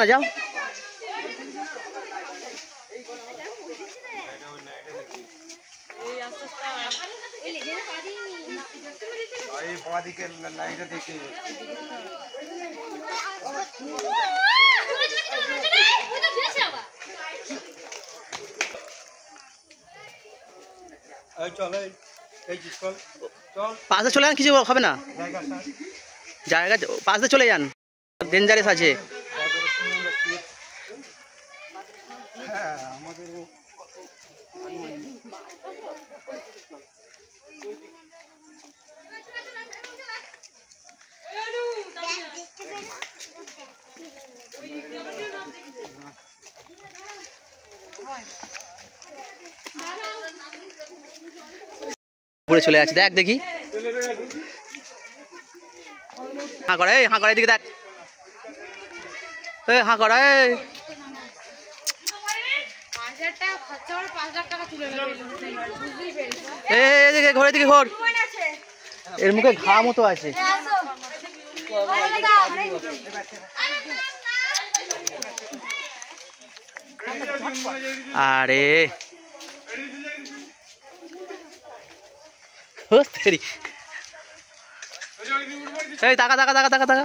না, যাও। পাশে চলে যান, কিছু হবে না, জায়গা পাশে চলে যান, ডেঞ্জারাস আছে। উপরে চলে আছে, দেখ দেখি, হাঁ করে, হাঁ করে, এদিকে দেখ, হাঁ করে, এদিকে ঘর, এদিকে ঘর, এর মুখে ঘা মতো আছে। আরে এই টাকা টাকা টাকা টাকা টাকা